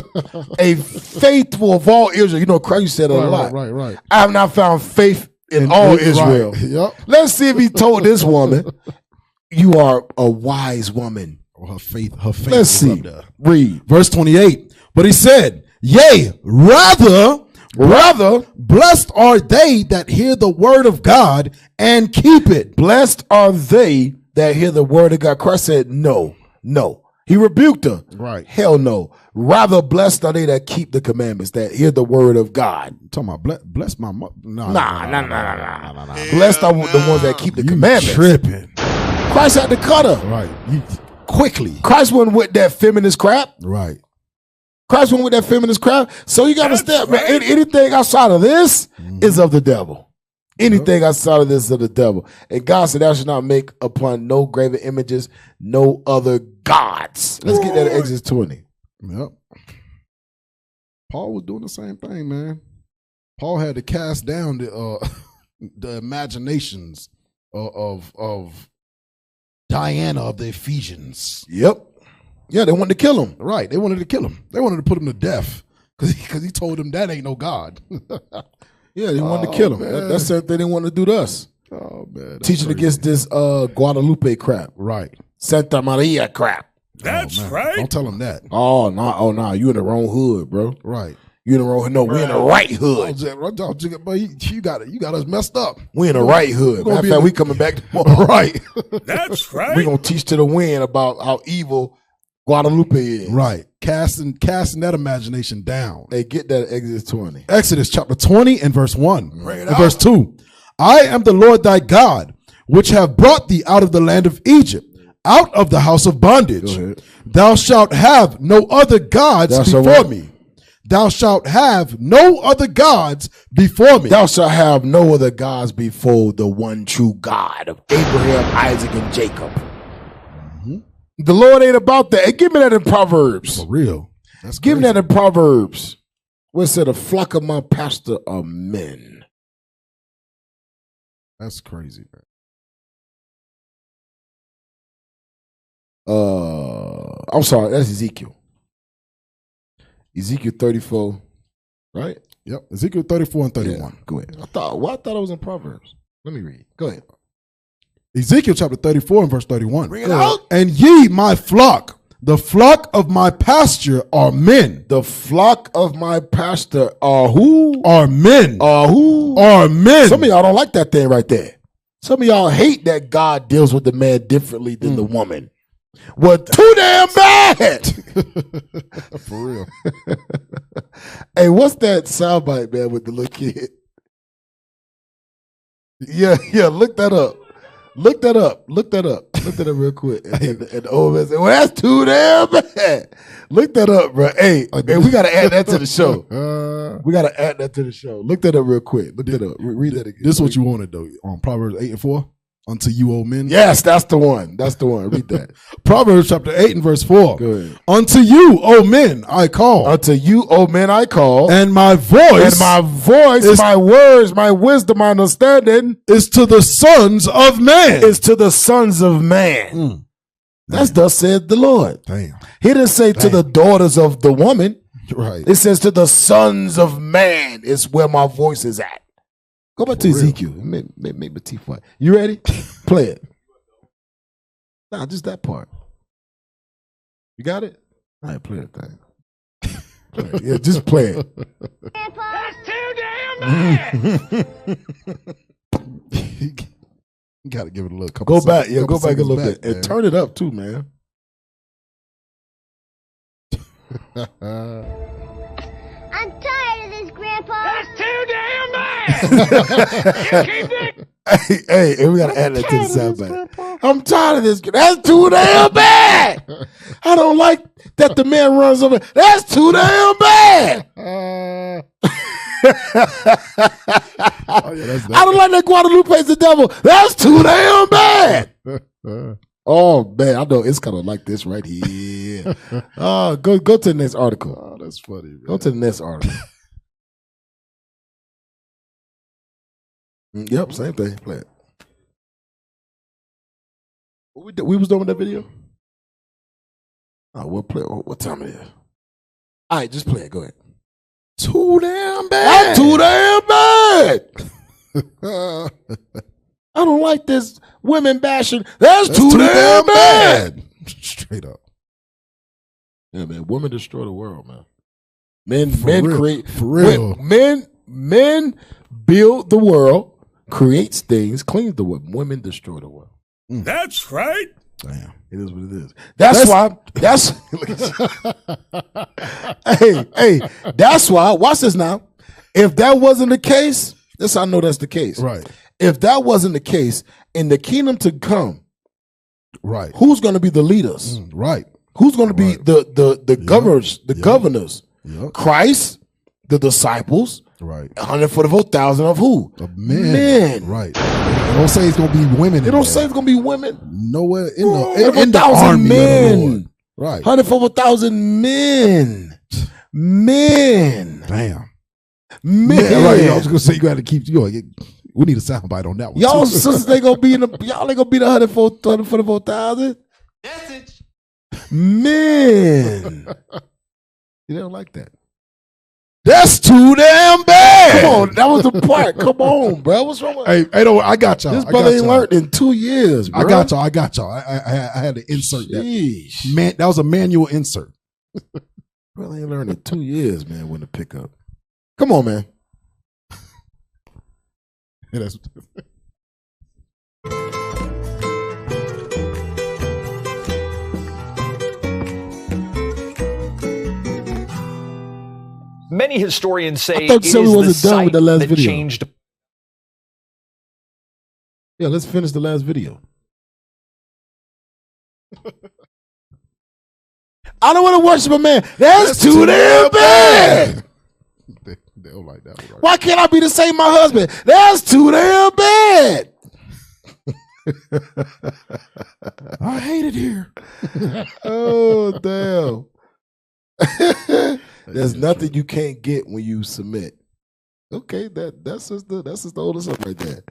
a faithful of all Israel. You know, Christ said it a lot. Right. I have not found faith in all right. Israel. Yep. Let's see if he told this woman, "You are a wise woman." Her faith. Let's was see. up there. Read. Verse 28. But he said, "Yea, rather, blessed are they that hear the word of God and keep it." Blessed are they that hear the word of God. Christ said, no. He rebuked her. Right. Hell no. Rather blessed are they that keep the commandments, that hear the word of God. I'm talking about bless my mother. Nah. Blessed are the ones that keep the You commandments. tripping. Christ had to cut her. Right. You quickly. Christ wasn't with that feminist crap. Right. Christ went with that feminist crap. So you got to understand, man, anything outside of this is of the devil. Anything outside of this is of the devil. And God said, "Thou shalt not make upon no graven images, no other gods." Let's get that at Exodus 20. Yep. Paul was doing the same thing, man. Paul had to cast down the imaginations of Diana of the Ephesians. Yep. Yeah, they wanted to kill him. Right. They wanted to kill him. They wanted to put him to death because he told them that ain't no God. Yeah, they wanted to kill him. man. That's the thing they wanted to do to us. Oh, man. that's Teaching crazy. against this Guadalupe crap. Right. Santa Maria crap. That's man. right. Don't tell him that. Oh, no. You in the wrong hood, bro. Right. You in the wrong hood. No, we in the right hood. But you got us messed up. We in the right hood. gonna Matter be of fact, in we coming back tomorrow. Right. That's right. We're going to teach to the wind about how evil Guadalupe is. Right. Casting that imagination down. They get that at Exodus 20. Exodus chapter 20 and verse 1. And verse 2. I am the Lord thy God, which have brought thee out of the land of Egypt, out of the house of bondage. Go ahead. Thou shalt have no other gods Thou shalt before what? me. Thou shalt have no other gods before me. Thou shalt have no other gods before the one true God of Abraham, Isaac, and Jacob. The Lord ain't about that. Hey, give me that in Proverbs. For real. That's Give me crazy. that in Proverbs. What said, "A flock of my pastor are men." That's crazy, man. I'm sorry, that's Ezekiel. Ezekiel 34, right? Yep. Ezekiel 34 and 31. Yeah, go ahead. I thought it was in Proverbs. Let me read. Go ahead. Ezekiel chapter 34 and verse 31. Bring it out. And ye, my flock, the flock of my pasture are men. The flock of my pastor are who? Are men. Are who? Are men. Some of y'all don't like that thing right there. Some of y'all hate that God deals with the man differently than the woman. Well, too damn bad. For real. Hey, what's that soundbite, man, with the little kid? Yeah, look that up. Look that up real quick. And the old man said, "Well, that's too damn bad." Look that up, bro. Hey, we got to add that to the show. We got to add that to the show. Look that up real quick. Look that up. Read that again. This is what you wanted, though, on Proverbs 8 and 4. Unto you, O men. Yes, that's the one. That's the one. Read that. Proverbs chapter 8 and verse 4. Go ahead. Unto you, O men, I call. Unto you, O men, I call. And my voice, My words, my wisdom, my understanding is to the sons of man. is to the sons of man. That's thus said the Lord. Damn. He didn't say to the daughters of the woman. Right. It says to the sons of man is where my voice is at. Go back to real. Ezekiel. Make my teeth white. You ready? Play it. Nah, just that part. You got it? All right, play it thing. Play it. Yeah, just play it. That's too damn bad. You got to give it a little couple Go back. seconds- Yeah, couple go back a seconds little back, bit. And man. turn it up too, man. I'm tired of this, Grandpa. That's too damn bad. You keep it. Hey, we gotta add that to the soundbite. I'm tired of this. That's too damn bad. I don't like that the man runs over. That's too damn bad. I don't like that Guadalupe's the devil. That's too damn bad. Oh man, I know it's kind of like this right here. Go to the next article. That's funny. Man. Go to the next article. Yep, same thing. Play it. We was doing with that video? Oh, we'll play. What time it is? All right, just play it. Go ahead. Too damn bad. I'm too damn bad. I don't like this women bashing. That's too damn bad. Straight up. Yeah, man. Women destroy the world, man. Men create for real. Men build the world, creates things, cleans the world. Women destroy the world. That's right. Damn. It is what it is. That's why. Hey, that's why. Watch this now. If that wasn't the case, this I know that's the case. Right. If that wasn't the case, in the kingdom to come, right, who's going to be the leaders? Right. Who's going to be the governors? The governors. Yep. Christ, the disciples. Right. 144,000 of who? Of men. Right. It don't say it's going to be women. It don't say it's going to be women. Nowhere in the army. Men. Right. 144,000 men. Men. Damn. Men. Right. I was going to say you got to keep. We need a soundbite on that one. Y'all sisters, they gonna be in the. Y'all ain't gonna be the 144,000. Message. Men. You don't like that. That's too damn bad. Come on, that was the part. Come on, bro. What's wrong with I got y'all. This brother ain't learned in 2 years, bro. I got y'all. I had to insert that. Man, that was a manual insert. Brother ain't learned in 2 years, man, when to pick up. Come on, man. Yeah, that's Many historians say it is the site that changed. Yeah, let's finish the last video. I don't want to worship a man. That's too damn bad. They don't like that one, right? Why can't I be the same my husband? That's too damn bad. I hate it here. Oh, damn. There's nothing you can't get when you submit. Okay, that's just the oldest one right there.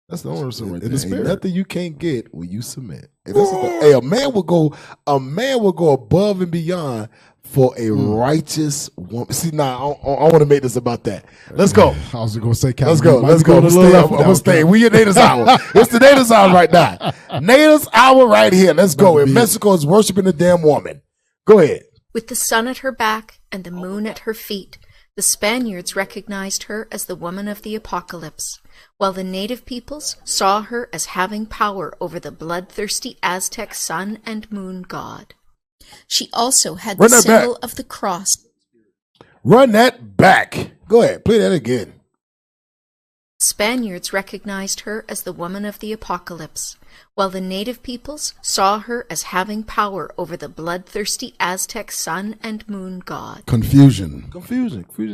That's the oldest one right there. Ain't nothing you can't get when you submit. And a man will go above and beyond for a righteous woman. See, now I want to make this about that. Let's go. I was going to say, let's go. I'm gonna stay. We in Native's hour. It's the Native's hour right now. Native's hour right here. Let's go. And Mexico is worshiping the damn woman. Go ahead. With the sun at her back and the moon at her feet, the Spaniards recognized her as the woman of the apocalypse, while the native peoples saw her as having power over the bloodthirsty Aztec sun and moon god. She also had the symbol of the cross. Run that back. Go ahead. Play that again. Spaniards recognized her as the woman of the apocalypse, while the native peoples saw her as having power over the bloodthirsty Aztec sun and moon god. Confusion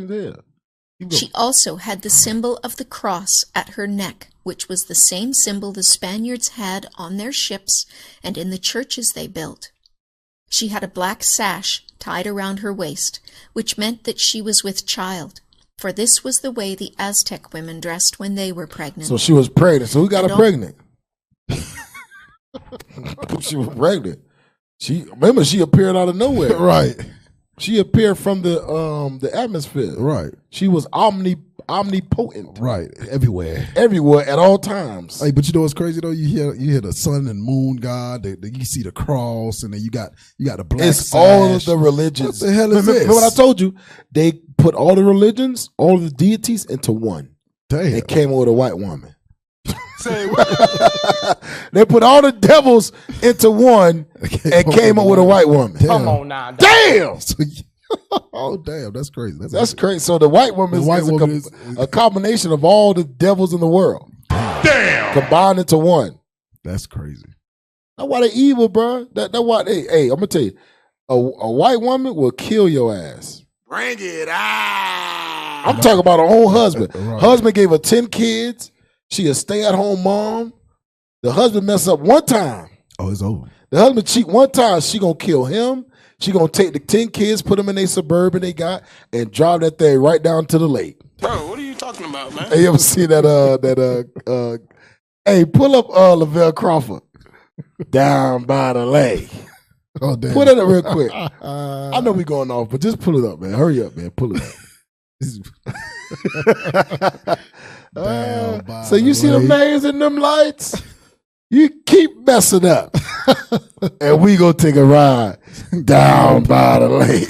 there. She also had the symbol of the cross at her neck, which was the same symbol the Spaniards had on their ships and in the churches they built. She had a black sash tied around her waist, which meant that she was with child, for this was the way the Aztec women dressed when they were pregnant. So she was pregnant. So who got her pregnant? She was pregnant. Remember she appeared out of nowhere. Right. She appeared from the atmosphere. Right. She was omnipotent. Right. Everywhere at all times. Hey, but you know what's crazy though? You hear the sun and moon god. You see the cross, and then you got the black. It's sash. all of the religions. What the hell is this? Remember what I told you? They put all the religions, all the deities into one. Damn. They came up with a white woman. Say what? They put all the devils into one and came up with a white woman. Damn. Come on now. Damn. Oh damn, that's crazy. That's crazy. So the white woman is a combination of all the devils in the world. Damn. Combined into one. That's crazy. That's why they evil, bro. That's why hey, I'm gonna tell you, a white woman will kill your ass. Bring it out. I'm talking about her own husband. Right. Husband gave her 10 kids. She a stay-at-home mom. The husband mess up one time. Oh, it's over. The husband cheat one time. She gonna kill him. She gonna take the 10 kids, put them in a Suburban they got, and drive that thing right down to the lake. Bro, what are you talking about, man? Hey, you ever see that? Hey, pull up Lavelle Crawford down by the lake. Oh, damn. Put it up real quick. I know we going off, but just pull it up, man. Hurry up, man. Pull it up. So you see the names in them lights? You keep messing up, and we gonna take a ride down by the lake.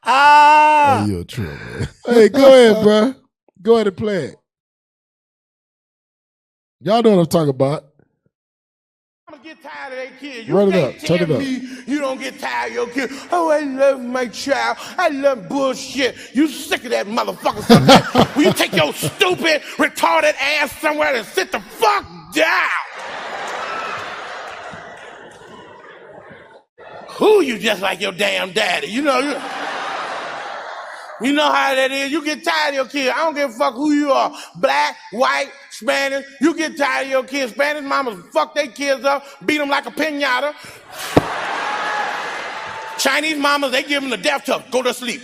Oh, you're a trip, man. Hey, go ahead, bro. Go ahead and play it. Y'all know what I'm talking about. I'm gonna get tired of that kid. Run it can't up. Turn tell it up. me you don't get tired of your kid. Oh, I love my child. I love bullshit. You sick of that motherfucker sometimes. Will you take your stupid, retarded ass somewhere and sit the fuck down? Who you just like your damn daddy? You know how that is. You get tired of your kid. I don't give a fuck who you are. Black, white, Spanish. You get tired of your kids. Spanish mamas fuck their kids up, beat them like a piñata. Chinese mamas, they give them the death touch. Go to sleep.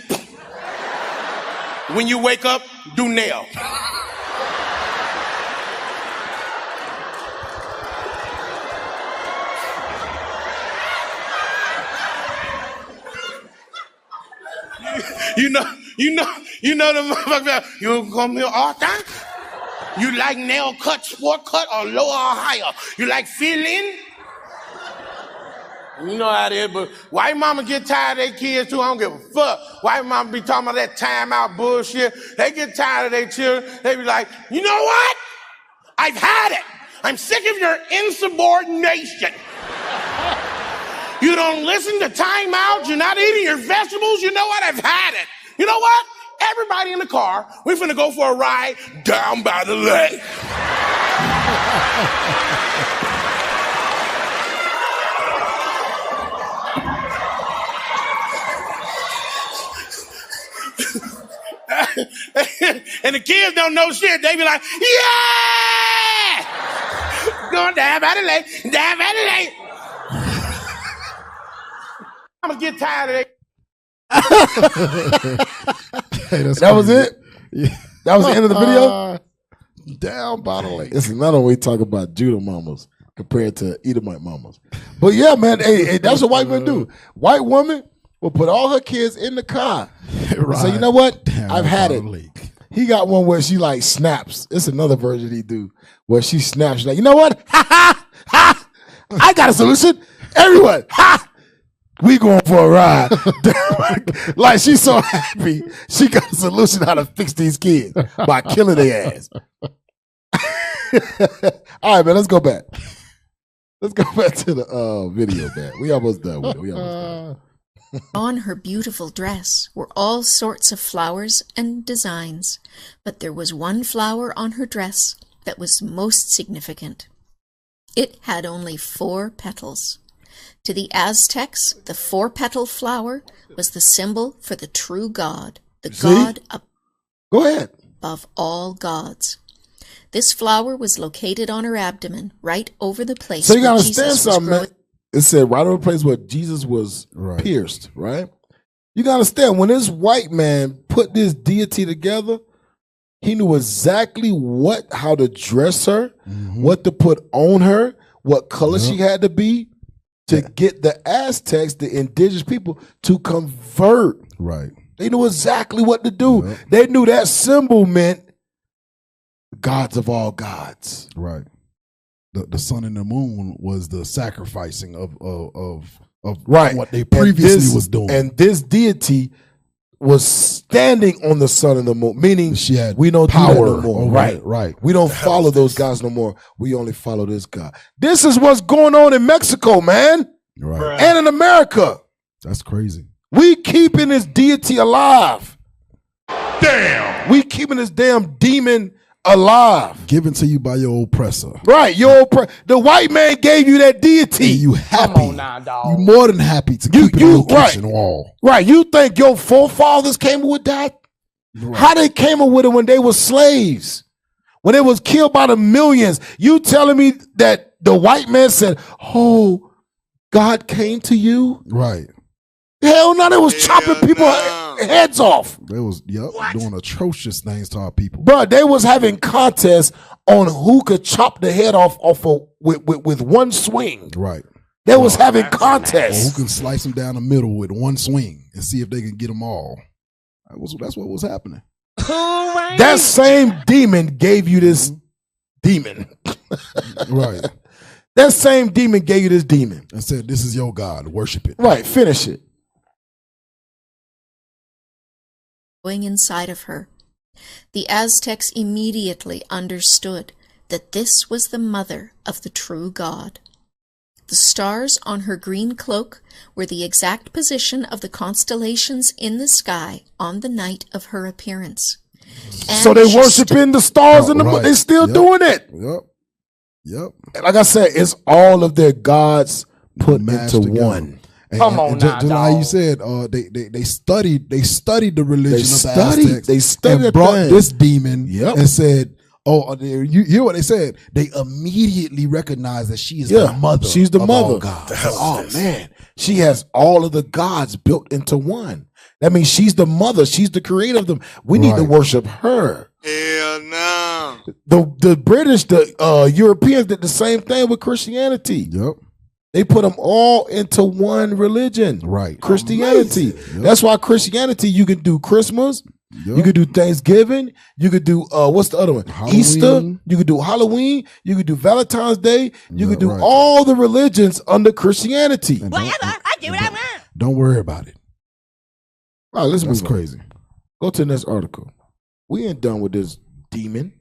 When you wake up, do nail. You know the motherfucker. You come here all time? You like nail cut, sport cut, or lower or higher? You like fill-in? You know how it is, but white mama get tired of their kids too. I don't give a fuck. White mama be talking about that timeout bullshit. They get tired of their children. They be like, you know what? I've had it. I'm sick of your insubordination. You don't listen to timeouts. You're not eating your vegetables. You know what? I've had it. You know what? Everybody in the car, we're finna go for a ride down by the lake. And the kids don't know shit. They be like, yeah! Going down by the lake, down by the lake. I'm gonna get tired of it. Hey, that was it? Yeah. That was the end of the video? Down by the lake. This is another way we talk about Judah mamas compared to Edomite mamas. But yeah, man, hey, that's what white men do. White woman will put all her kids in the car. So you know what? I've had it. He got one where she like snaps. It's another version he do where she snaps. She's like, you know what? Ha ha ha! I got a solution. Everyone, ha! We going for a ride. Like she's so happy. She got a solution how to fix these kids by killing their ass. All right, man, let's go back. Let's go back to the video, man. We almost done with it. On her beautiful dress were all sorts of flowers and designs, but there was one flower on her dress that was most significant. It had only 4 petals. To the Aztecs, the 4-petal flower was the symbol for the true God, the God Go ahead. above all gods. This flower was located on her abdomen, right over the place So you gotta where understand Jesus was something, man. growing. It said right over the place where Jesus was pierced, right? You gotta understand, when this white man put this deity together, he knew exactly how to dress her, what to put on her, what color she had to be to get the Aztecs, the indigenous people, to convert. Right. They knew exactly what to do. They knew that symbol meant gods of all gods. Right. The sun and the moon was the sacrificing of what they previously was doing. And this deity was standing on the sun and the moon, meaning she had we don't power do that no more. Right. We don't follow those gods no more. We only follow this God. This is what's going on in Mexico, man. Right. And in America. That's crazy. We keeping this deity alive. Damn. We keeping this damn demon alive. Given to you by your oppressor. Right. The white man gave you that deity. And you happy. Come on now, dog. You more than happy to keep it on your kitchen wall. Right. You think your forefathers came up with that? Right. How they came up with it when they were slaves? When they was killed by the millions? You telling me that the white man said, oh, God came to you? Right. Hell no, they was chopping people heads off. They was doing atrocious things to our people. Bro, they was having contests on who could chop the head off with one swing. Right. They was having contests. Or who can slice them down the middle with one swing and see if they can get them all. That's what was happening. That same demon gave you this demon. Right. That same demon gave you this demon. And said, this is your God. Worship it. Right. Finish it. Going inside of her. The Aztecs immediately understood that this was the mother of the true God. The stars on her green cloak were the exact position of the constellations in the sky on the night of her appearance. And so they worshiping the stars in the moon. They still doing it. Yep. Like I said, it's all of their gods put into one. Come on, just like you said, they studied the religion of the Aztecs. They studied and brought this demon and said, "Oh, you hear what they said? They immediately recognized that she is the mother. She's the mother. All gods. Oh man, she has all of the gods built into one. That means she's the mother. She's the creator of them. We need to worship her. Hell no. The British, the Europeans did the same thing with Christianity. Yep. They put them all into one religion. Right. Christianity. Yep. That's why Christianity, you can do Christmas. Yep. You could do Thanksgiving. You could do what's the other one? Halloween. Easter. You could do Halloween. You could do Valentine's Day. You could do all the religions under Christianity. Whatever. I do what I want. Don't worry about it. All right, let's move on. Crazy. Go to the next article. We ain't done with this demon.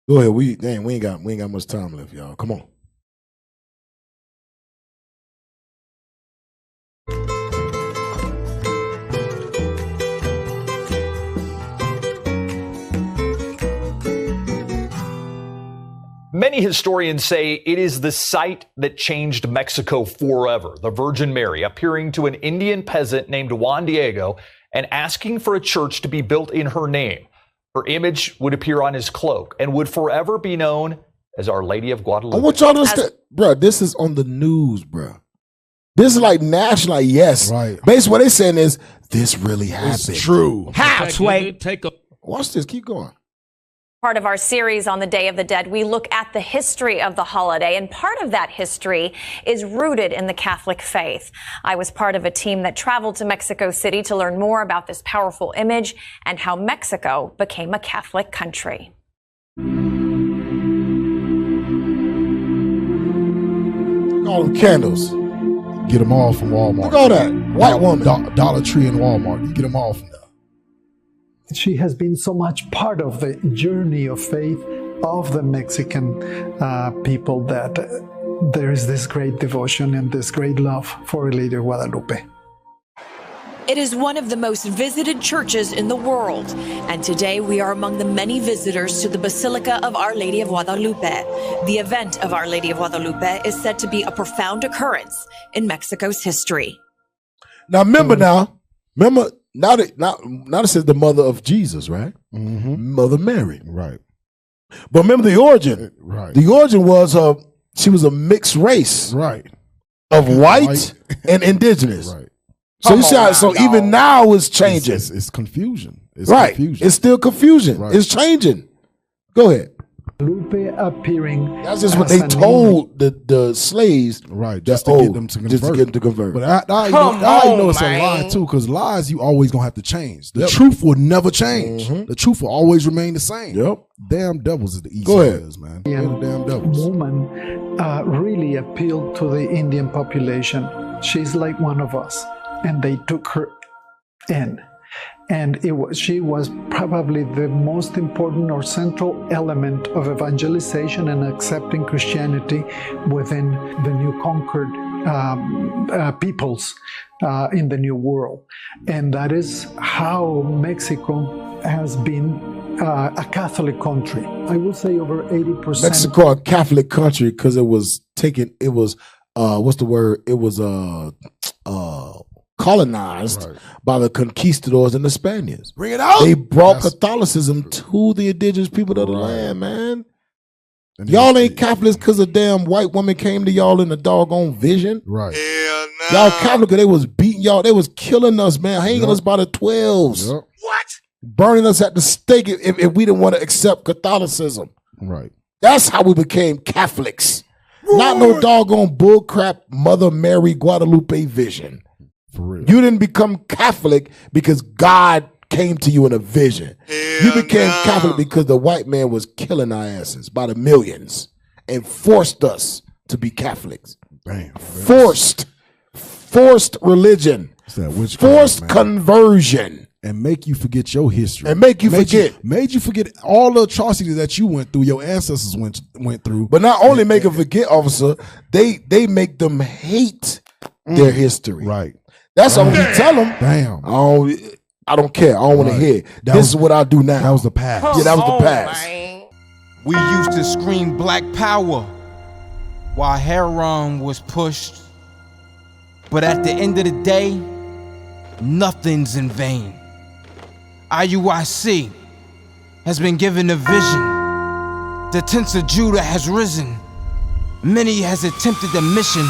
Go ahead. We ain't got much time left, y'all. Come on. Many historians say it is the site that changed Mexico forever. The Virgin Mary appearing to an Indian peasant named Juan Diego and asking for a church to be built in her name. Her image would appear on his cloak and would forever be known as Our Lady of Guadalupe. I want y'all to understand, bro, this is on the news, bro. This is like national, like, yes. Right. Basically what they're saying is, this really happened. It's true. How, Sway? Watch this, keep going. Part of our series on the Day of the Dead, we look at the history of the holiday, and part of that history is rooted in the Catholic faith. I was part of a team that traveled to Mexico City to learn more about this powerful image and how Mexico became a Catholic country. All them candles. Get them all from Walmart. Look at all that. White woman. Dollar Tree and Walmart. You get them all from there. She has been so much part of the journey of faith of the Mexican people that there is this great devotion and this great love for Our Lady of Guadalupe. It is one of the most visited churches in the world, and today we are among the many visitors to the Basilica of Our Lady of Guadalupe. The event of Our Lady of Guadalupe is said to be a profound occurrence in Mexico's history. Now remember now this is the mother of Jesus, right? Mm-hmm. Mother Mary. Right. But remember the origin. Right. The origin was she was a mixed race. Right. Of white and indigenous. Right. So you see how, even now it's changing. It's confusion. It's right. confusion. It's still confusion. Right. It's changing. Go ahead. Lupe appearing. That's just what they told the slaves. Right. Just to get them to convert. Just to get them to convert. But I know it's a lie too, because lies you always gonna have to change. The truth will never change. Mm-hmm. The truth will always remain the same. Yep. Damn devils is the easy is, man. The damn devils. Woman really appealed to the Indian population. She's like one of us, and they took her in. And she was probably the most important or central element of evangelization and accepting Christianity within the new conquered peoples in the New World. And that is how Mexico has been a Catholic country. I will say over 80%. Mexico, a Catholic country, because it was what's the word? It was colonized by the conquistadors and the Spaniards. Bring it out. They brought Catholicism to the indigenous people of the land, man. And y'all ain't Catholics because a damn white woman came to y'all in a doggone vision. Right. Hell no. Y'all Catholic, they was beating y'all. They was killing us, man. Hanging us by the 12s. What? Burning us at the stake if we didn't want to accept Catholicism. Right. That's how we became Catholics. Not no doggone bullcrap Mother Mary Guadalupe vision. For real. You didn't become Catholic because God came to you in a vision. You became Catholic because the white man was killing our asses by the millions and forced us to be Catholics. Damn. Forced religion. Forced conversion. And make you forget your history. And make you forget. Made you forget all the atrocities that you went through, your ancestors went through. But not only make them forget, officer, they make them hate their history. Right. That's all we tell them. Damn. I don't care. I don't want to hear. This is what I do now. That was the past. Yeah, that was the past. We used to scream black power while heroin was pushed. But at the end of the day, nothing's in vain. IUIC has been given a vision. The tents of Judah has risen. Many has attempted the mission.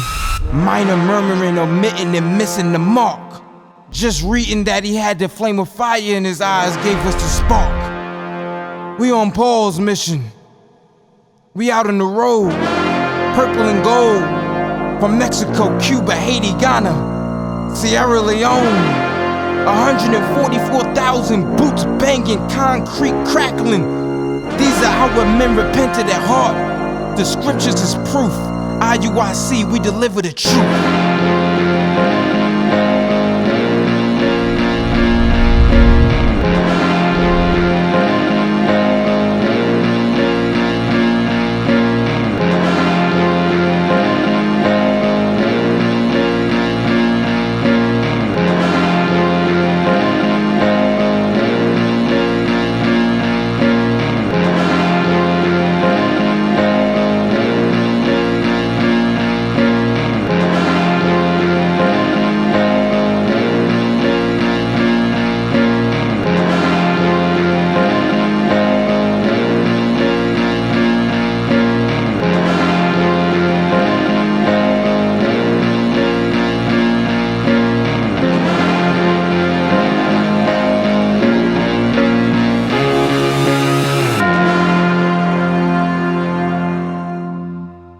Minor murmuring, omitting, and missing the mark. Just reading that he had the flame of fire in his eyes gave us the spark. We on Paul's mission. We out on the road. Purple and gold. From Mexico, Cuba, Haiti, Ghana, Sierra Leone. 144,000 boots banging, concrete crackling. These are our men repented at heart. The scriptures is proof. IUIC, we deliver the truth.